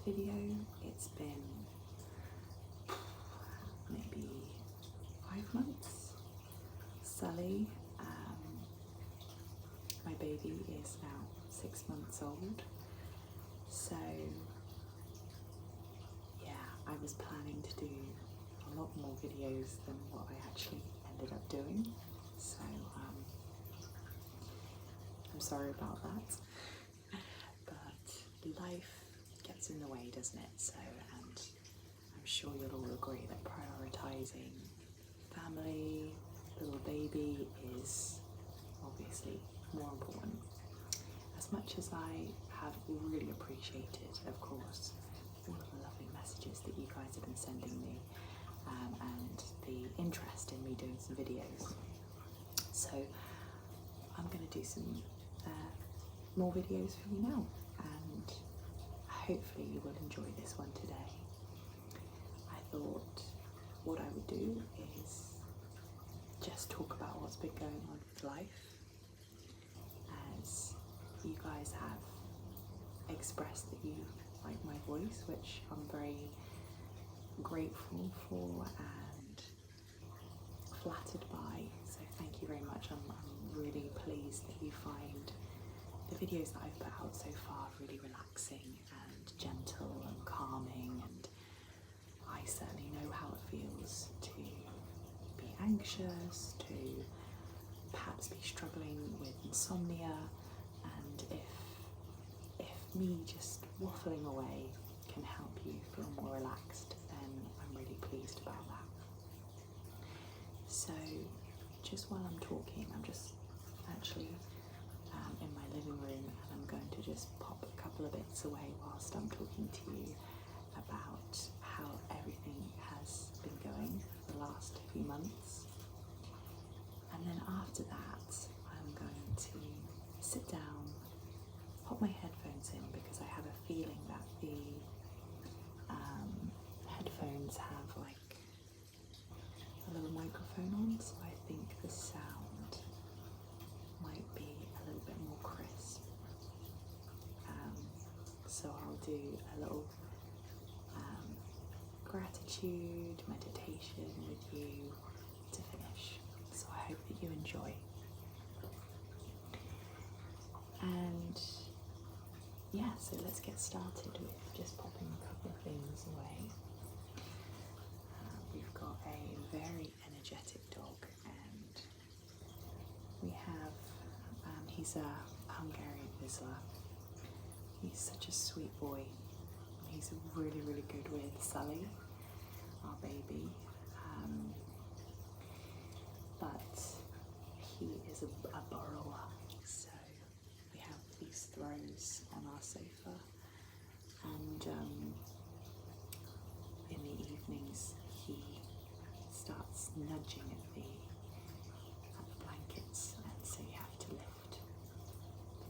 video, it's been maybe 5 months. Sully, my baby, is now 6 months old. So yeah, I was planning to do a lot more videos than what I actually ended up doing. So I'm sorry about that. But life gets in the way, doesn't it? So, and I'm sure you'll all agree that prioritising family, little baby is obviously more important. As much as I have really appreciated, of course, all of the lovely messages that you guys have been sending me, and the interest in me doing some videos. So I'm going to do some more videos for you now, and hopefully you will enjoy this one today. I thought what I would do is just talk about what's been going on with life, as you guys have expressed that you like my voice, which I'm very grateful for and flattered by, so thank you very much. I'm really pleased that you find the videos that I've put out so far really relaxing and gentle and calming, and I certainly know how it feels to be anxious, to perhaps be struggling with insomnia, and if me just waffling away can help you feel more relaxed, then I'm really pleased about that. So just while I'm talking, I'm just actually in my living room, and I'm going to just pop a couple of bits away whilst I'm talking to you about how everything has been going for the last few months. And then after that, I'm going to sit down, pop my headphones in, because I have a feeling that the headphones have like a little microphone on, so I think the sound might be a little bit more crisp. So I'll do a little gratitude meditation with you to finish. So I hope that you enjoy. And yeah, so let's get started with just popping a couple of things away. We've got a very energetic dog, and we have, he's a Hungarian Vizsla. He's such a sweet boy. He's really, really good with Sully, our baby, but he is a burrower. So we have these throws on our sofa, and in the evenings he starts nudging at the blankets, and so you have to lift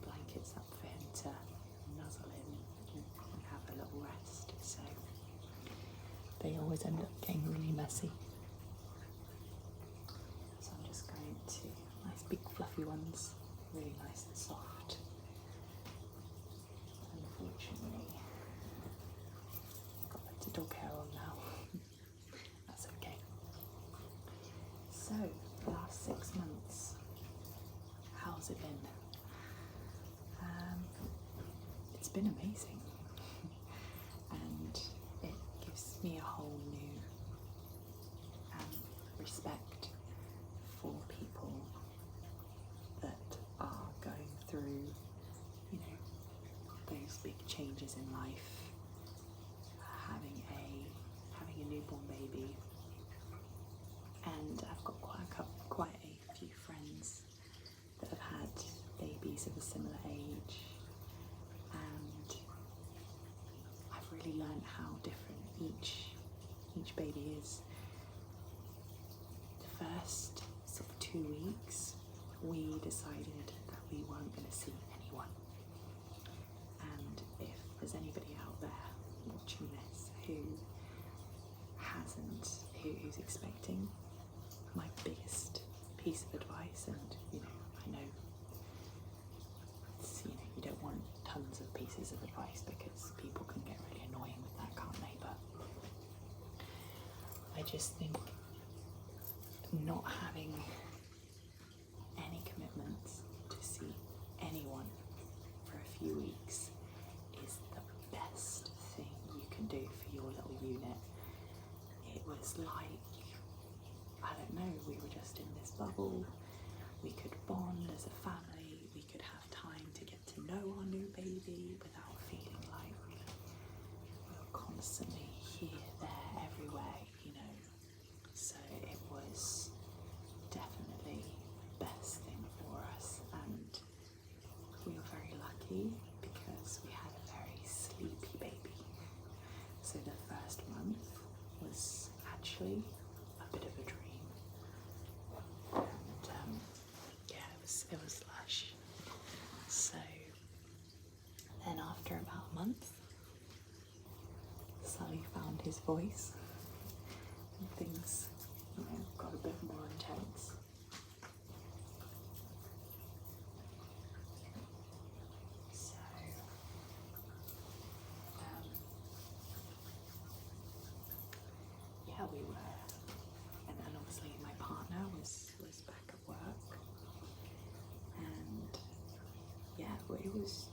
the blankets up for him to nuzzle in and have a little rest. So they always end up getting really messy. So I'm just going to, nice big fluffy ones, really nice and soft. Unfortunately, I've got loads of dog hair on now. That's okay. So, the last 6 months, how's it been? It's been amazing, and it gives me a whole new respect for people that are going through, you know, those big changes in life, having a newborn baby. And I've got quite a few friends that have had babies of a similar age, and I've really learned how different each baby is. The first sort of 2 weeks, we decided that we weren't going to see anyone. And if there's anybody out there watching this who's expecting, my biggest piece of advice, and I know you don't want tons of pieces of advice because people can get really annoying just think not having any commitments to see anyone for a few weeks is the best thing you can do for your little unit. It was like, I don't know, we were just in this bubble. We could bond as a family. We could have time to get to know our new baby without feeling like we were constantly here, there, everywhere, you know. So it was definitely the best thing for us, and we were very lucky because we had a very sleepy baby. So the first month was actually a bit of a dream, and yeah, it was lush. So then after about a month, Sully found his voice and things, you know, got a bit more intense. So yeah, we were, and then obviously my partner was back at work, and yeah, it was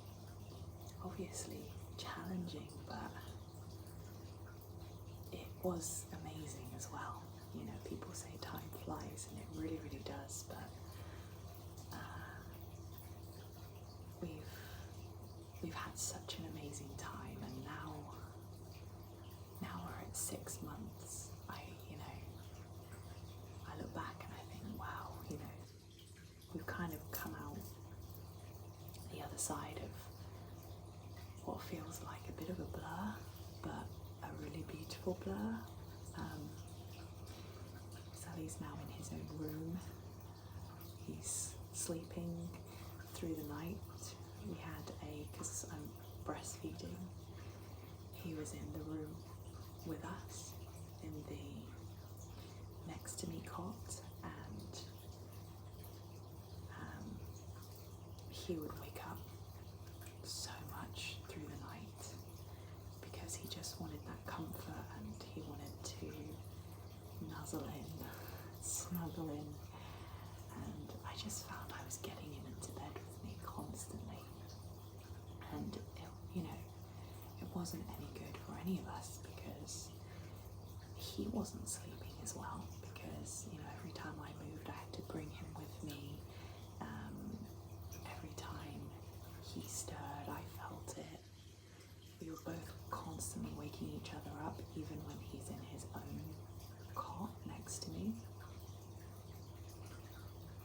obviously challenging, but it was amazing as well. You know, people say time flies, and it really, really does, but we've had such an amazing time, and now we're at 6 months. I look back and I think, wow, you know, we've kind of come out the other side of what feels like a bit of a blur, but a really beautiful blur. Sally's now in his own room. He's sleeping through the night. We had because I'm breastfeeding, he was in the room with us in the next to me cot, and he would wake up so much through the night because he just wanted that comfort, and he wanted to nuzzle in, snuggle in, and I just found I was getting him into bed with me constantly, and it wasn't any good for any of us because he wasn't sleeping as well, because every time I moved I had to bring him with me. Every time he stirred I felt it. We were both constantly waking each other up, even when he's in his own cot next to me.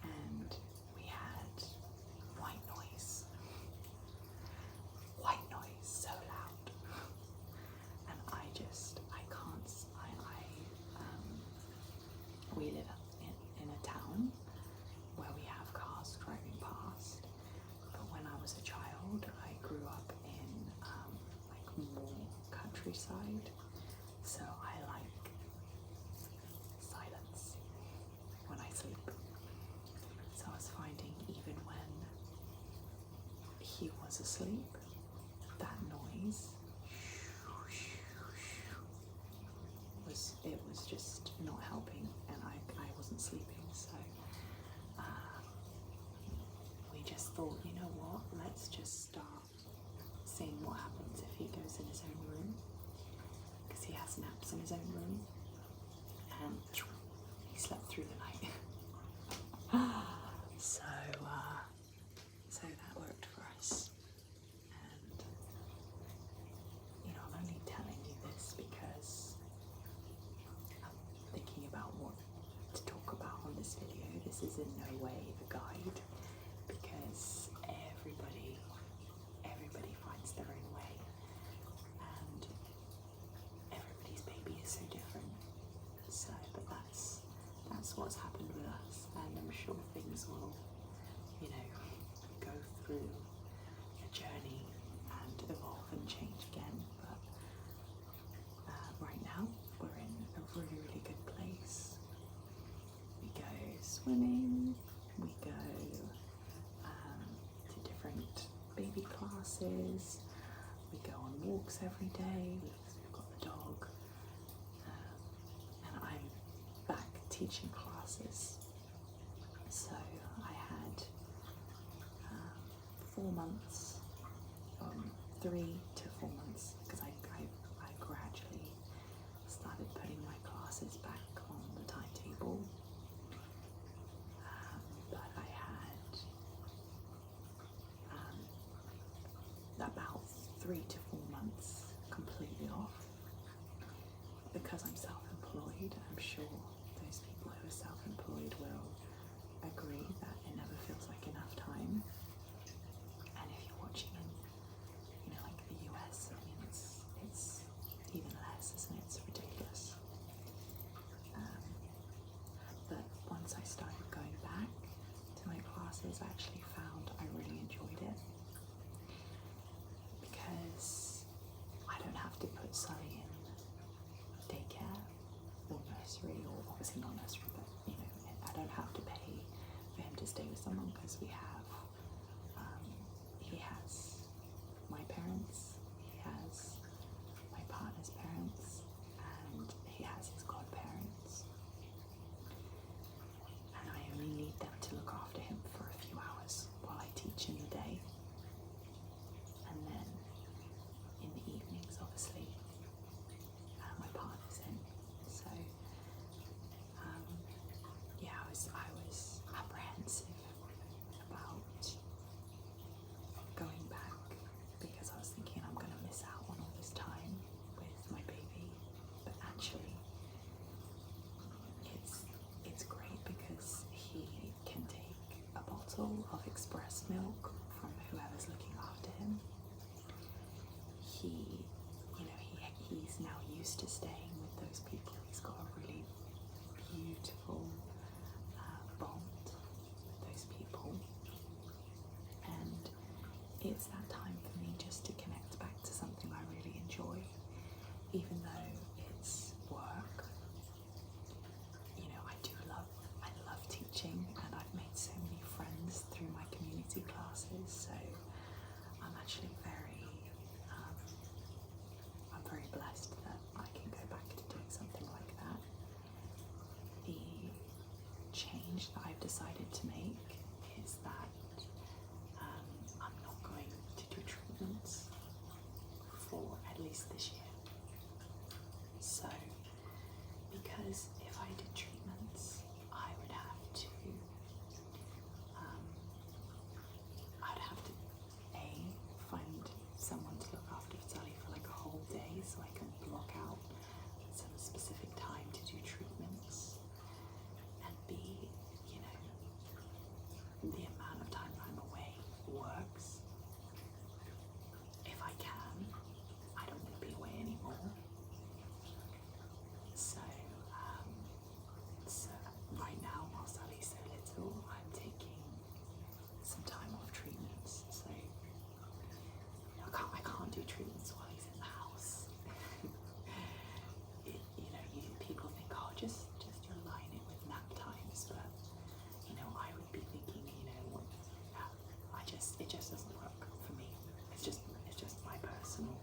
And we had white noise so loud, and I can't. We live in a town where we have cars driving past, but when I was a child I grew up in more countryside, so I like silence when I sleep. So I was finding even when he was asleep, that noise was just not helping, and I wasn't sleeping. So we just thought, you know what, let's just start seeing what happens if he goes in his own room, because he has naps in his own room, and he slept through the night. So that worked for us. And I'm only telling you this because I'm thinking about what to talk about on this video. This is in no way a guide, because everybody finds their own way, and everybody's baby is so different. So, but that's what's happened with us, and I'm sure things will, go through a journey and evolve and change again. But right now we're in a really, really good place. We go swimming, we go to different baby classes, we go on walks every day because we've got the dog, and I'm teaching classes. So I had 4 months, 3 to 4 months, because I gradually started putting my classes back on the timetable. But I had about 3 to 4 months completely off. Because I'm self-employed, I'm sure those people who are self-employed will agree that it never feels like enough time. And if you're watching in, like the US, I mean, it's even less, isn't it? It's ridiculous. But once I started going back to my classes, I actually found I really enjoyed it, because I don't have to put Sully in daycare or nursery, or obviously not nursery, but I don't have to pay for him to stay with someone, because he has my parents, he has my partner's parents, and he has his godparents, and I only need them to look after him for a few hours while I teach in the day, and then in the evenings, obviously, my partner's in. So I was apprehensive about going back, because I was thinking I'm going to miss out on all this time with my baby. But actually, it's great, because he can take a bottle of express milk from whoever's looking after him. He's now used to staying with those people. He's got a really beautiful bond with those people, and it's that time for me just to connect back to something I really enjoy, even though it's work. I love teaching, and I've made so many friends through my community classes, so I'm actually I'm very blessed that I can go back to doing something like that. The change that I've decided to make is that I'm not going to do treatments for at least this year. So, because if I did treatments, I'd have to find someone to look after Sally for like a whole day, so I can block out some specific time to do treatments, and the amount of time I'm away works. If I can, I don't want to be away anymore. So right now, while Sally's so little, I'm taking some time off treatments. So I can't do treatments while he's in the house. People think, oh, just align it with nap times, but I would be thinking, it just doesn't work for me. It's just my personal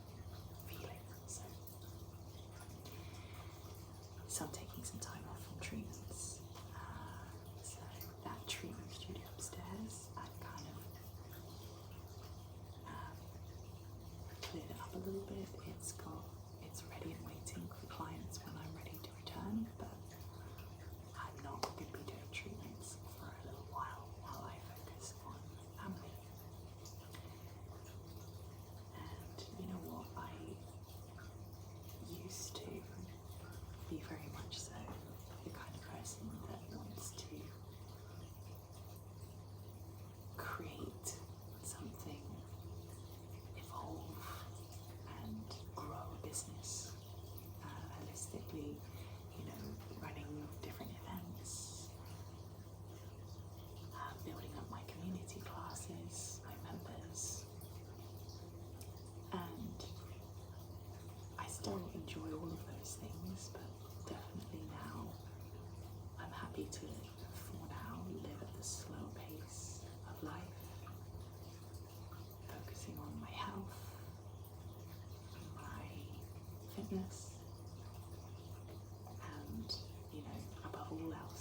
feeling. So I'm taking some time off from treatments. So that treatment studio upstairs, I've kind of cleared it up a little bit. It's ready and waiting for clients when I'm ready to return, but I'm not going to be doing treatments for a little while I focus on family. And you know what? I used to be very much so the kind of person that wants to create something, evolve, and grow a business holistically, running different events, building up my community classes, my members, and I still enjoy all of those things, but definitely now I'm happy to, for now, live at the slow pace of life, focusing on my health, my fitness, and above all else,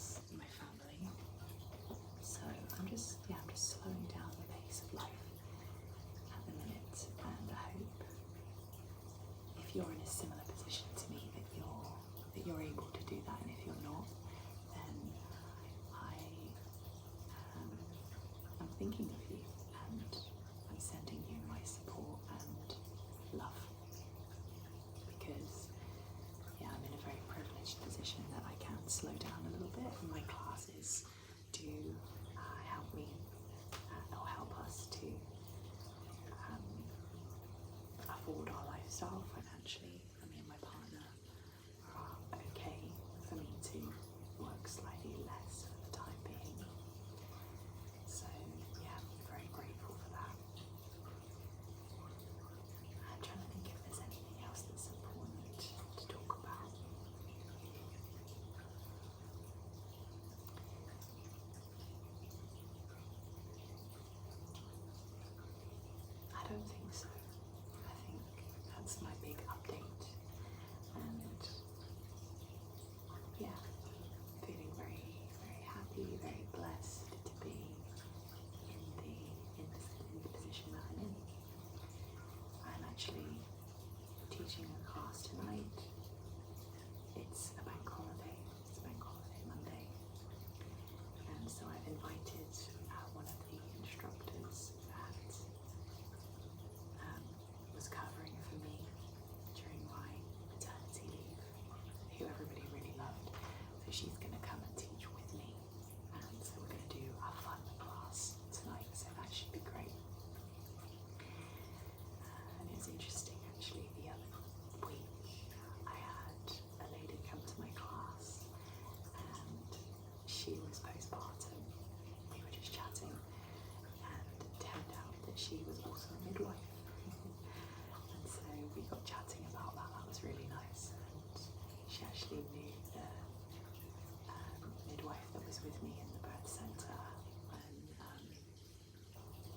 thinking of you, and I'm sending you my support and love, because I'm in a very privileged position that I can slow down a little bit, and my classes do help me or help us to afford our lifestyle financially. For me and my partner are okay for me to work slightly less for the time being. So yeah, I'm very grateful for that. I'm trying to think if there's anything else that's important to talk about. I don't think so. I think that's my big update, and yeah, feeling very, very happy, very blessed to be in the position that I'm in. I'm actually teaching a class tonight. It's a bank holiday. It's a bank holiday Monday, and so I've invited one of the instructors that was covering for me during my maternity leave, who everybody really loved. So she's going to come and teach with me, and so we're going to do a fun class tonight, so that should be great. And it was interesting actually, the other week I had a lady come to my class, and she was postpartum. We were just chatting, and it turned out that she was also a midwife. And so we got chatting about that. That was really nice. And she actually knew the midwife that was with me in the birth centre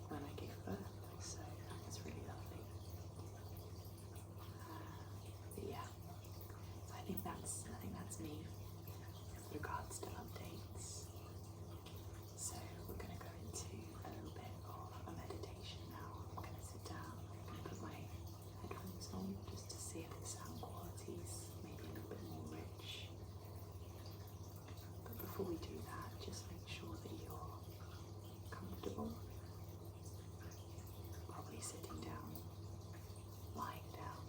when I gave birth. So that was really lovely. But yeah, so I think that's me with regards to updates. So we're going to go into a little bit of a meditation now. I'm going to sit down, I'm going to put my headphones on just to see if the sound quality is maybe a little bit more rich. But before we do that, just make sure that you're comfortable, probably sitting down, lying down,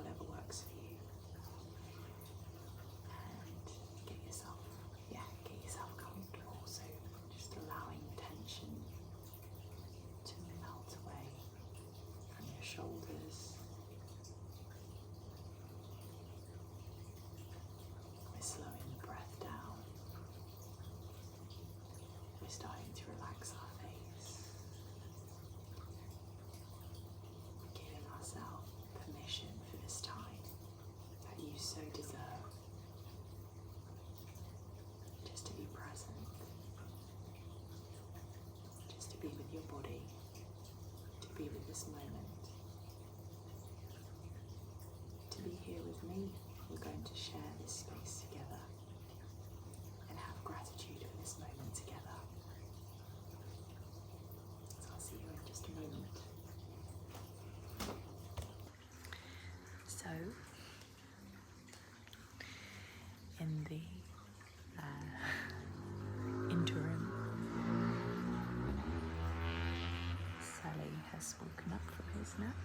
whatever works for you. And get yourself comfortable. So just allowing tension to melt away from your shoulders. We're slowing the breath down. We're starting to relax our face, giving ourselves permission for this time that you so deserve. Just to be present, just to be with your body, to be with this moment, to be here with me. We're going to share this space together and have gratitude for this moment together. So I'll see you in just a moment. So, in the interim, Sally has woken up from his nap,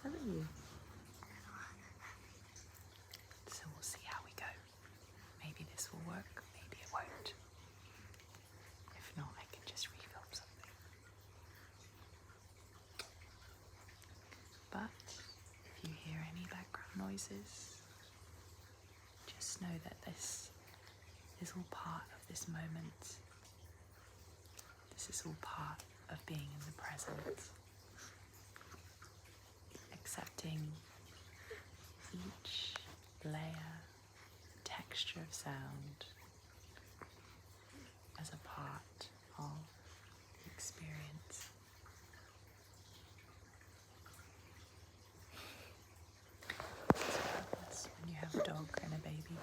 haven't you? So we'll see how we go. Maybe this will work, maybe it won't. If not, I can just refilm something. But if you hear any background noises, just know that this is all part of this moment. This is all part of being in the present. Accepting each layer, texture of sound as a part of the experience. That's what happens when you have a dog and a baby.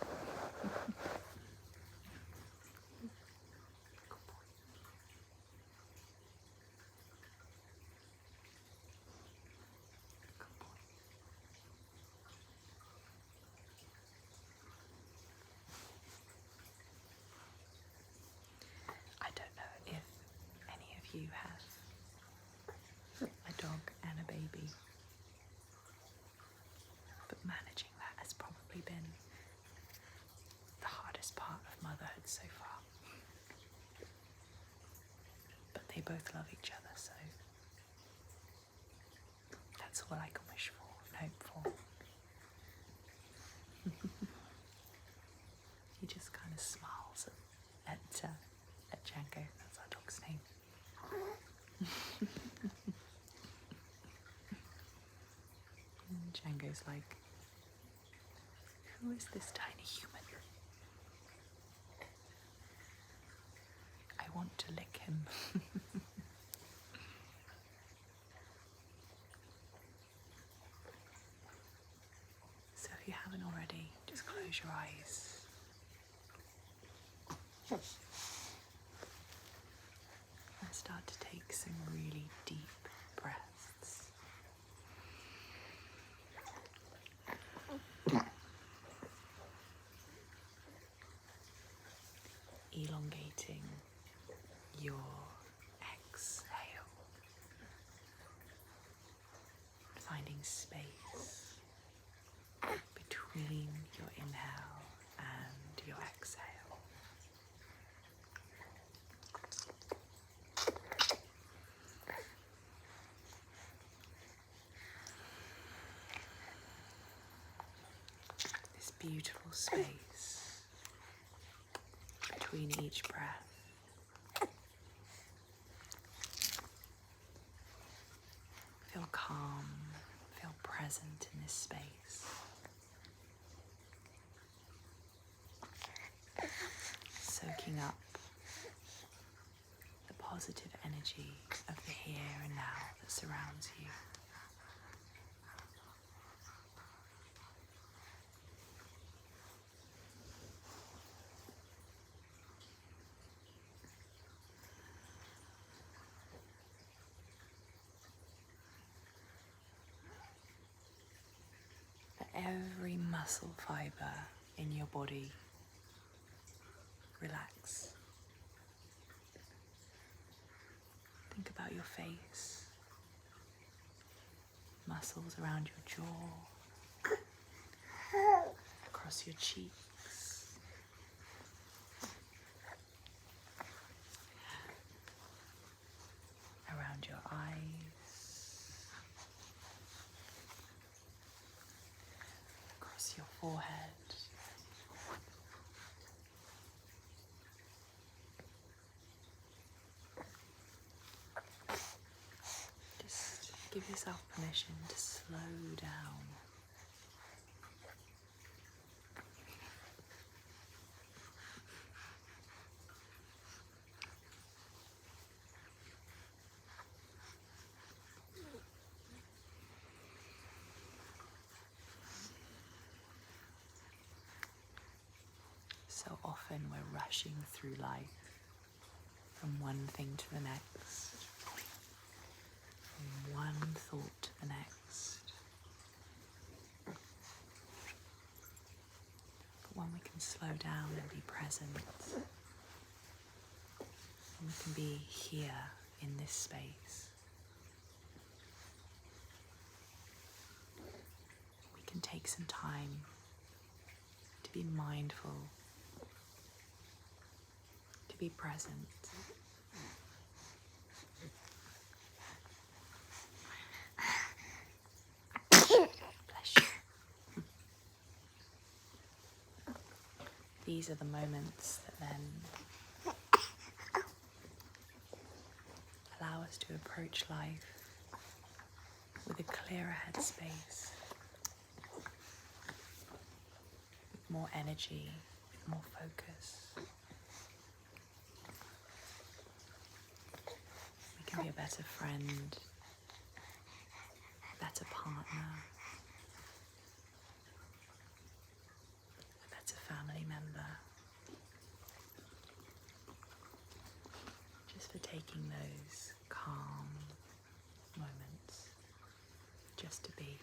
you have a dog and a baby, but managing that has probably been the hardest part of motherhood so far. But they both love each other, so that's all I can wish for and hope for. He just kind of smiles at Django. That's our dog's name. And Django's like, who is this tiny human? I want to lick him. So if you haven't already, just close your eyes. And start to take some really deep breaths. Elongating your exhale. Finding space between your inhale and your exhale. This beautiful space between each breath. Feel calm, feel present in this space. Soaking up the positive energy of the here and now that surrounds you. Let every muscle fiber in your body relax. Think about your face, muscles around your jaw, across your cheeks, around your eyes, across your forehead. Give yourself permission to slow down. So often we're rushing through life from one thing to the next. From one thought to the next. But when we can slow down and be present, and we can be here in this space, we can take some time to be mindful, to be present. These are the moments that then allow us to approach life with a clearer headspace, with more energy, more focus. We can be a better friend, a better partner, family member, just for taking those calm moments just to be.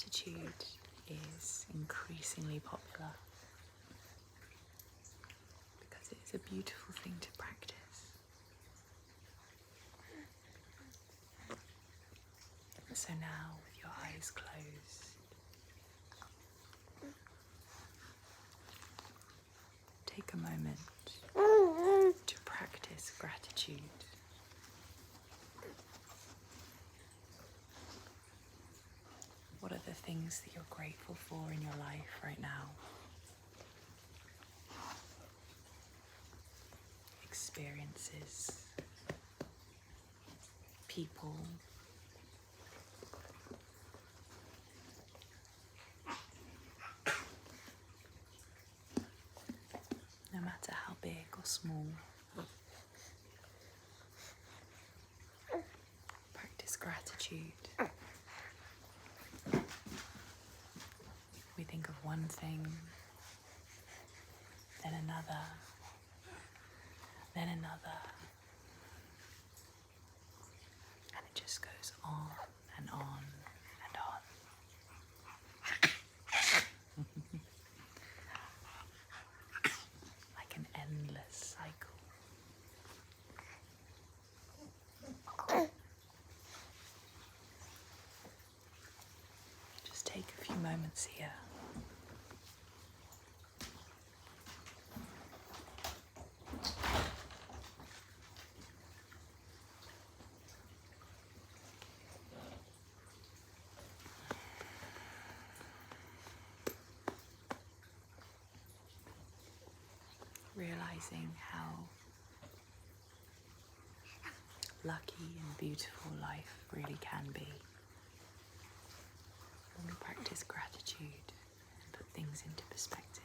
gratitude is increasingly popular because it is a beautiful thing to practice. So now, with your eyes closed, take a moment to practice gratitude. What are the things that you're grateful for in your life right now? Experiences, people, no matter how big or small. Practice gratitude. We think of one thing, then another, then another, and it just goes on and on and on. Like an endless cycle. Just take a few moments here. Realizing how lucky and beautiful life really can be when we practice gratitude and put things into perspective.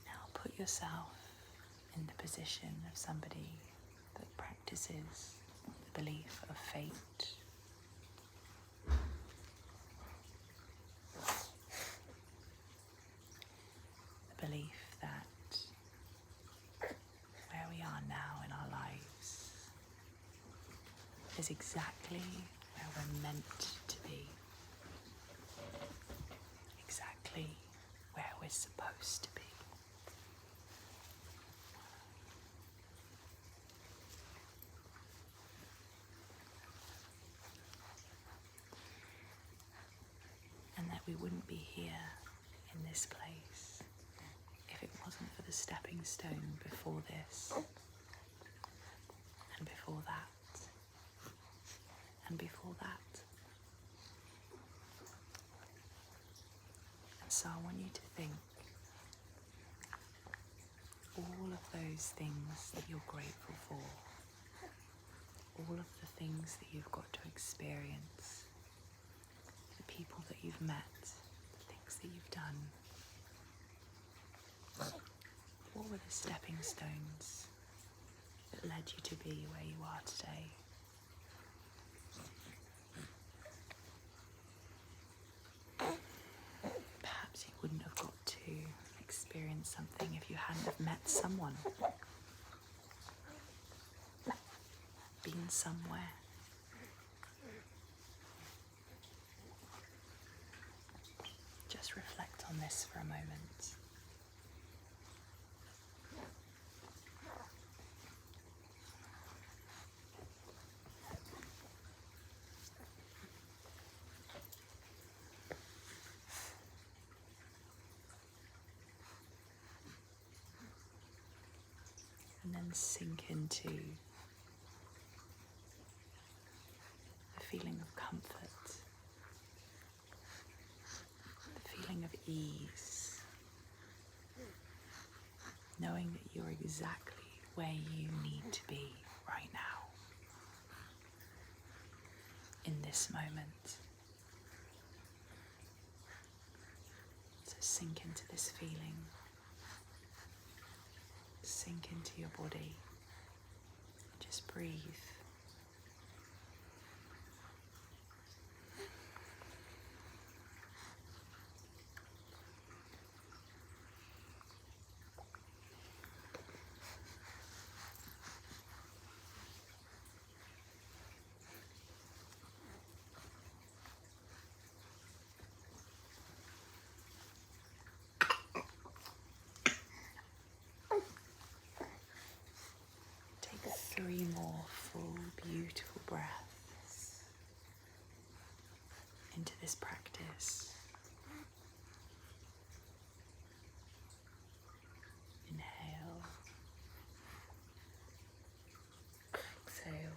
Now put yourself in the position of somebody that practices the belief of fate. The belief that where we are now in our lives is exactly where we're meant to be. Exactly where we're supposed to be. And that we wouldn't be here in this place if it wasn't for the stepping stone before this, and before that, and before that. And so I want you to think all of those things that you're grateful for, all of the things that you've got to experience, the people that you've met, the things that you've done. What were the stepping stones that led you to be where you are today? Perhaps you wouldn't have got to experience something if you hadn't have met someone, been somewhere. Just reflect on this for a moment. And then sink into the feeling of comfort, the feeling of ease, knowing that you're exactly where you need to be right now, in this moment. So sink into this feeling. Sink into your body. Just breathe. 3 more full, beautiful breaths into this practice. Inhale, exhale.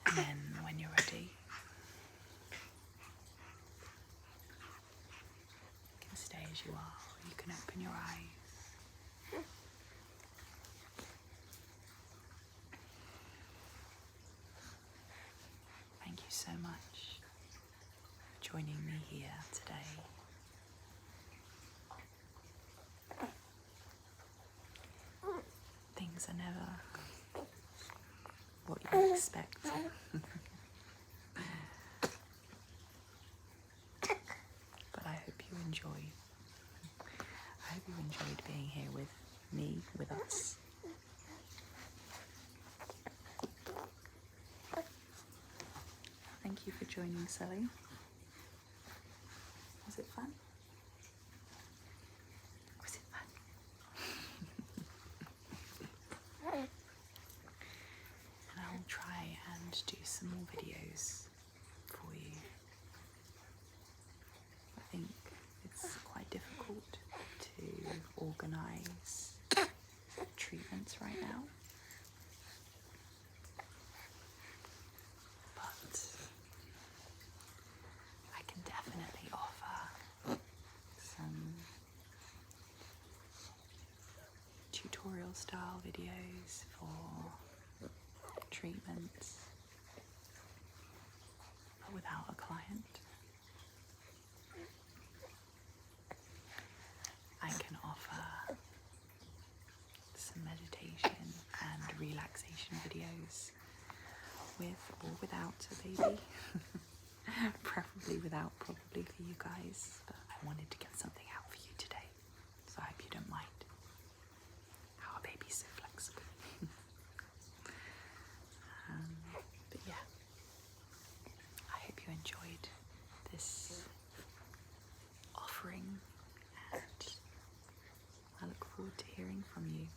And then when you're ready, you can stay as you are, or you can open your eyes. Thank you so much for joining me here today. Things are never what you expect. But I hope you enjoy. I hope you enjoyed being here with me, with us. Thank you for joining, Sally. Was it fun? Was it fun? And I'll try and do some more videos for you. I think it's quite difficult to organise treatments right now. But I can definitely offer some tutorial style videos for treatments, but without a client. I can offer some meditation and relaxation videos with or without a baby. Preferably without, probably for you guys, but I wanted to get something out for you today, so I hope you don't mind. Our baby's so flexible. But yeah, I hope you enjoyed this offering, and I look forward to hearing from you.